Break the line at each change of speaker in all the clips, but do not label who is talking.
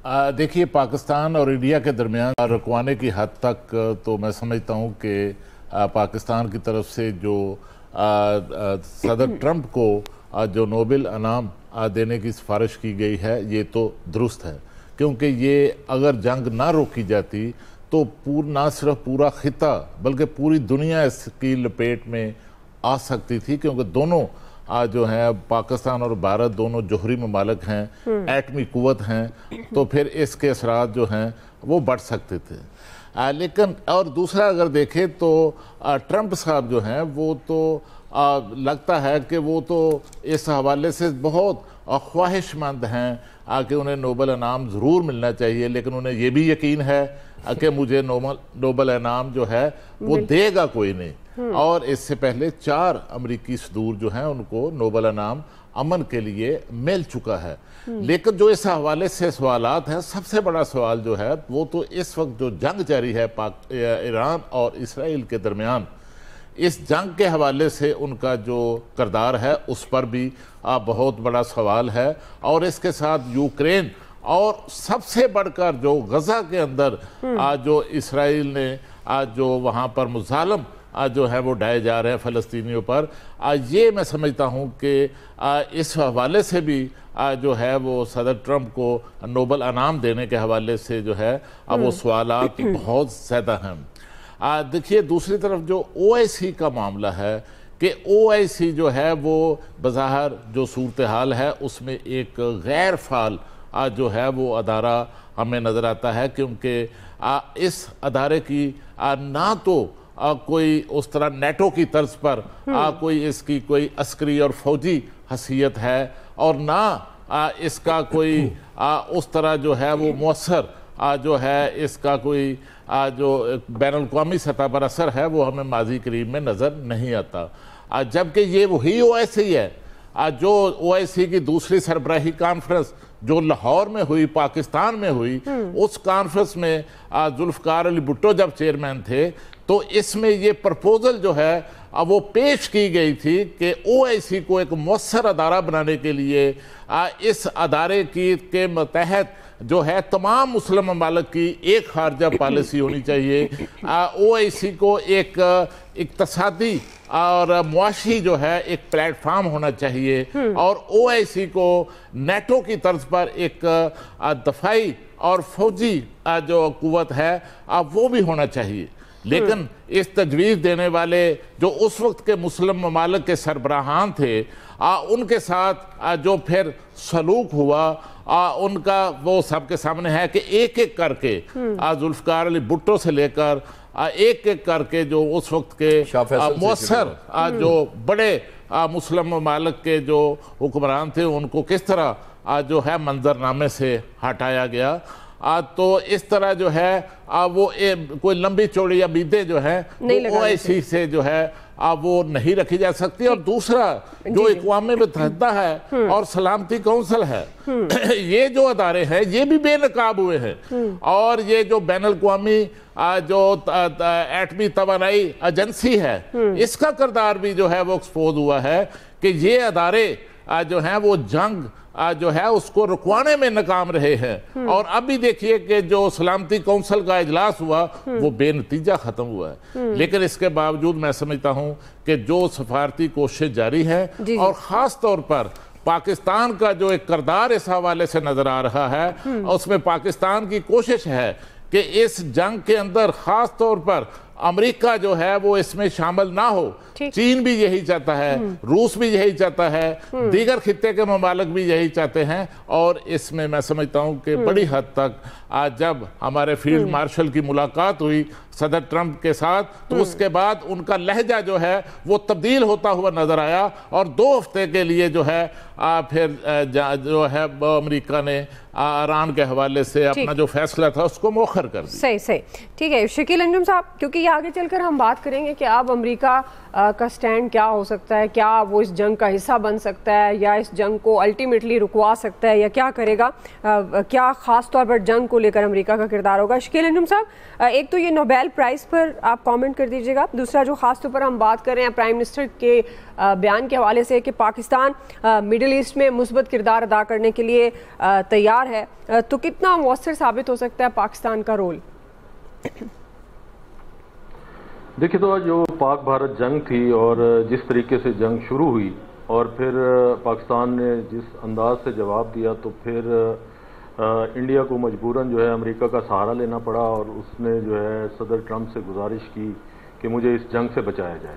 देखिए, पाकिस्तान और इंडिया के दरमियान रुकवाने की हद तक तो मैं समझता हूँ कि पाकिस्तान की तरफ से जो सदर ट्रंप को जो नोबेल इनाम देने की सिफारिश की गई है, ये तो दुरुस्त है, क्योंकि ये अगर जंग ना रोकी जाती तो ना सिर्फ पूरा खिता बल्कि पूरी दुनिया इसकी लपेट में आ सकती थी, क्योंकि दोनों जो हैं, पाकिस्तान और भारत दोनों जोहरी ममालिक हैं, एटमी कुव्वत हैं, तो फिर इसके असरात जो हैं वो बढ़ सकते थे। लेकिन और दूसरा अगर देखें तो ट्रंप साहब जो हैं वो तो लगता है कि वो तो इस हवाले से बहुत ख्वाहिशमंद हैं कि उन्हें नोबेल इनाम ज़रूर मिलना चाहिए, लेकिन उन्हें ये भी यकीन है कि मुझे नोबेल इनाम जो है वो देगा कोई नहीं। और इससे पहले 4 अमरीकी सदूर जो हैं उनको नोबेल इनाम अमन के लिए मिल चुका है। लेकिन जो इस हवाले से सवालात हैं, सबसे बड़ा सवाल जो है वो तो इस वक्त जो जंग जारी है ईरान और इसराइल के दरमियान, इस जंग के हवाले से उनका जो किरदार है उस पर भी बहुत बड़ा सवाल है। और इसके साथ यूक्रेन और सबसे बढ़कर जो गजा के अंदर जो इसराइल ने जो वहाँ पर मुजालम जो है वो ढाए जा रहे हैं फ़लस्तीनियों पर, ये मैं समझता हूँ कि इस हवाले से भी जो है वो सदर ट्रंप को नोबेल इनाम देने के हवाले से जो है वो सवालात बहुत ज़्यादा हैं। देखिए, दूसरी तरफ जो OIC का मामला है कि OIC जो है वो बज़ाहिर जो सूरत हाल है उसमें एक गैर फ़ाल जो है वो अदारा हमें नज़र आता है, क्योंकि इस अदारे की ना तो कोई उस तरह नेटो की तर्ज पर कोई इसकी कोई अस्करी और फौजी हैसियत है, और ना इसका कोई उस तरह जो है वो मौसर जो है इसका कोई जो बैनुल अक़वामी सतह पर असर है वो हमें माजी करीब में नज़र नहीं आता। जबकि ये वही OIC है जो OIC की दूसरी सरबराही कॉन्फ्रेंस जो लाहौर में हुई, पाकिस्तान में हुई, उस कॉन्फ्रेंस में जुल्फ़िकार अली भुट्टो जब चेयरमैन थे तो इसमें ये प्रपोजल जो है वो पेश की गई थी कि OIC को एक मौसर अदारा बनाने के लिए इस अदारे के तहत जो है तमाम मुस्लिम ममालिक की एक खारजा पॉलिसी होनी चाहिए। OIC को एक इक़्तिसादी और मुआशी जो है एक प्लेटफार्म होना चाहिए, और OIC को नेटो की तर्ज पर एक दफाई और फौजी जो कुव्वत है वो भी होना चाहिए। लेकिन इस तजवीज़ देने वाले जो उस वक्त के मुस्लिम ममालिक के सरबराहान थे, उनके साथ जो फिर सलूक हुआ उनका वो सबके सामने है कि एक एक करके जुल्फ़िकार अली भुट्टो से लेकर एक एक करके जो उस वक्त के मौसर जो बड़े मुस्लिम ममालिक के जो हुक्मरान थे उनको किस तरह जो है मंजरनामे से हटाया गया। तो इस तरह जो है वो कोई लंबी चौड़ी उम्मीदें जो है OIC से जो है वो नहीं रखी जा सकती। और दूसरा जो अक़वाम मुत्तहिदा है और सलामती कौंसिल है, ये जो अदारे हैं ये भी बेनकाब हुए हैं, और ये जो बैनुल अक़वामी जो एटमी तवानाई एजेंसी है इसका किरदार भी जो है वो एक्सपोज हुआ है कि ये अदारे जो हैं वो जंग जो है उसको रुकवाने में नाकाम रहे हैं। और अभी देखिए कि जो सलामती कौंसिल का इजलास हुआ वो बेनतीजा ख़त्म हुआ है। लेकिन इसके बावजूद मैं समझता हूँ कि जो सफारती कोशिश जारी है, और ख़ास तौर पर पाकिस्तान का जो एक किरदार इस हवाले से नज़र आ रहा है, उसमें पाकिस्तान की कोशिश है कि इस जंग के अंदर ख़ास तौर पर अमेरिका जो है वो इसमें शामिल ना हो। चीन भी यही चाहता है, रूस भी यही चाहता है, दीगर खित्ते के ममालिक भी यही चाहते हैं। और इसमें मैं समझता हूँ कि बड़ी हद तक आज जब हमारे फील्ड मार्शल की मुलाकात हुई सदर ट्रंप के साथ, तो उसके बाद उनका लहजा जो है वो तब्दील होता हुआ नजर आया, और 2 हफ्ते के लिए जो है फिर जो है अमेरिका ने ईरान के हवाले से अपना जो फैसला था उसको मौखर कर दिया।
सही ठीक है शकील अंजुम साहब, क्योंकि ये आगे चलकर हम बात करेंगे कि अब अमेरिका का स्टैंड क्या हो सकता है, क्या वो इस जंग का हिस्सा बन सकता है या इस जंग को अल्टीमेटली रुकवा सकता है या क्या करेगा, क्या ख़ास तौर पर जंग को लेकर अमेरिका का किरदार होगा। शकील अंजुम साहब, एक तो ये नोबेल پرائز پر آپ کامنٹ کر دیجیے گا. دوسرا جو خاص طور پر ہم بات کر رہے ہیں پرائم منسٹر کے بیان کے حوالے سے کہ پاکستان مڈل ایسٹ میں مثبت کردار ادا کرنے کے لیے تیار ہے, تو کتنا مؤثر ثابت ہو سکتا ہے پاکستان کا رول؟
دیکھیں تو جو پاک بھارت جنگ تھی اور جس طریقے سے جنگ شروع ہوئی اور پھر پاکستان نے جس انداز سے جواب دیا, تو پھر انڈیا کو مجبوراً جو ہے امریکہ کا سہارا لینا پڑا اور اس نے جو ہے صدر ٹرمپ سے گزارش کی کہ مجھے اس جنگ سے بچایا جائے,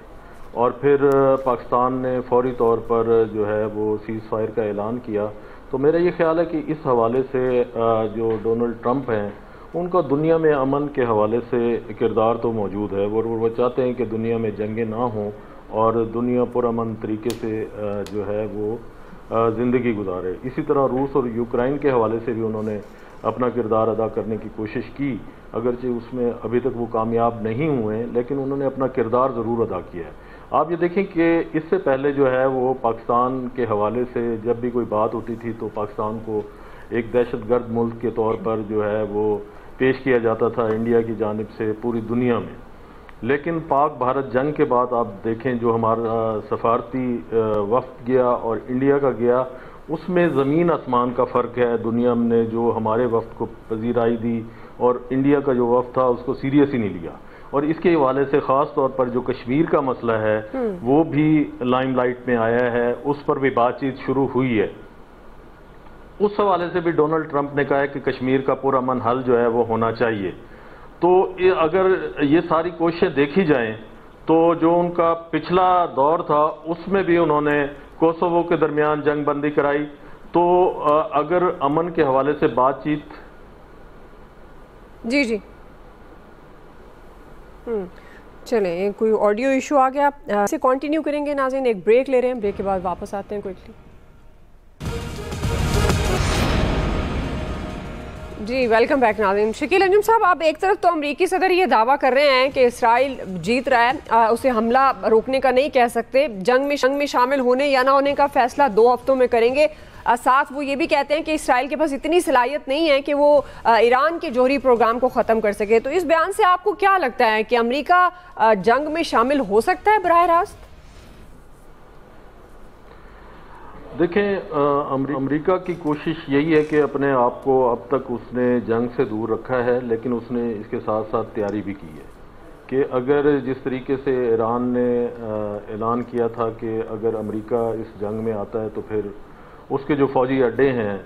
اور پھر پاکستان نے فوری طور پر جو ہے وہ سیز فائر کا اعلان کیا. تو میرا یہ خیال ہے کہ اس حوالے سے جو ڈونلڈ ٹرمپ ہیں ان کا دنیا میں امن کے حوالے سے کردار تو موجود ہے. وہ چاہتے ہیں کہ دنیا میں جنگیں نہ ہوں اور دنیا پرامن طریقے سے جو ہے وہ زندگی گزارے. اسی طرح روس اور یوکرائن کے حوالے سے بھی انہوں نے اپنا کردار ادا کرنے کی کوشش کی, اگرچہ اس میں ابھی تک وہ کامیاب نہیں ہوئے ہیں, لیکن انہوں نے اپنا کردار ضرور ادا کیا ہے. آپ یہ دیکھیں کہ اس سے پہلے جو ہے وہ پاکستان کے حوالے سے جب بھی کوئی بات ہوتی تھی تو پاکستان کو ایک دہشت گرد ملک کے طور پر جو ہے وہ پیش کیا جاتا تھا انڈیا کی جانب سے پوری دنیا میں. لیکن پاک بھارت جنگ کے بعد آپ دیکھیں جو ہمارا سفارتی وفد گیا اور انڈیا کا گیا, اس میں زمین آسمان کا فرق ہے. دنیا نے جو ہمارے وفد کو پذیرائی دی اور انڈیا کا جو وفد تھا اس کو سیریس ہی نہیں لیا. اور اس کے حوالے سے خاص طور پر جو کشمیر کا مسئلہ ہے وہ بھی لائم لائٹ میں آیا ہے, اس پر بھی بات چیت شروع ہوئی ہے. اس حوالے سے بھی ڈونلڈ ٹرمپ نے کہا ہے کہ کشمیر کا پرامن حل جو ہے وہ ہونا چاہیے. تو اگر یہ ساری کوششیں دیکھی جائیں تو جو ان کا پچھلا دور تھا اس میں بھی انہوں نے کوسوو کے درمیان جنگ بندی کرائی. تو اگر امن کے حوالے سے بات چیت
جی چلیں, کوئی آڈیو ایشو آ گیا, اسے کنٹینیو کریں گے. ناظرین ایک بریک لے رہے ہیں, بریک کے بعد واپس آتے ہیں کوئکلی. جی ویلکم بیک ناظرین. شکیل انجم صاحب, آپ ایک طرف تو امریکی صدر یہ دعویٰ کر رہے ہیں کہ اسرائیل جیت رہا ہے, اسے حملہ روکنے کا نہیں کہہ سکتے, جنگ میں شامل ہونے یا نہ ہونے کا فیصلہ 2 ہفتوں میں کریں گے. ساتھ وہ یہ بھی کہتے ہیں کہ اسرائیل کے پاس اتنی صلاحیت نہیں ہے کہ وہ ایران کے جوہری پروگرام کو ختم کر سکے. تو اس بیان سے آپ کو کیا لگتا ہے کہ امریکہ جنگ میں شامل ہو سکتا ہے براہ راست؟
دیکھیں امریکہ کی کوشش یہی ہے کہ اپنے آپ کو اب تک اس نے جنگ سے دور رکھا ہے, لیکن اس نے اس کے ساتھ ساتھ تیاری بھی کی ہے کہ اگر جس طریقے سے ایران نے اعلان کیا تھا کہ اگر امریکہ اس جنگ میں آتا ہے تو پھر اس کے جو فوجی اڈے ہیں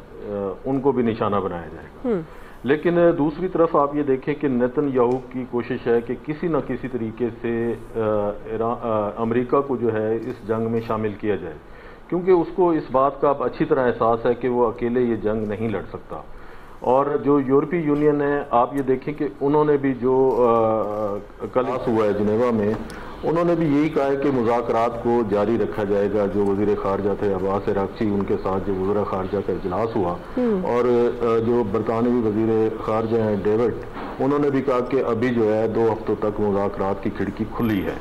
ان کو بھی نشانہ بنایا جائے گا. لیکن دوسری طرف آپ یہ دیکھیں کہ نیتن یاہو کی کوشش ہے کہ کسی نہ کسی طریقے سے امریکہ کو جو ہے اس جنگ میں شامل کیا جائے, کیونکہ اس کو اس بات کا اب اچھی طرح احساس ہے کہ وہ اکیلے یہ جنگ نہیں لڑ سکتا. اور جو یورپی یونین ہے, آپ یہ دیکھیں کہ انہوں نے بھی جو کل ہوا ہے جنیوا میں, انہوں نے بھی یہی کہا ہے کہ مذاکرات کو جاری رکھا جائے گا. جو وزیر خارجہ تھے عباس عراقچی, ان کے ساتھ جو وزراء خارجہ کا اجلاس ہوا, اور جو برطانوی وزیر خارجہ ہیں ڈیوڈ, انہوں نے بھی کہا کہ ابھی جو ہے 2 ہفتوں تک مذاکرات کی کھڑکی کھلی ہے.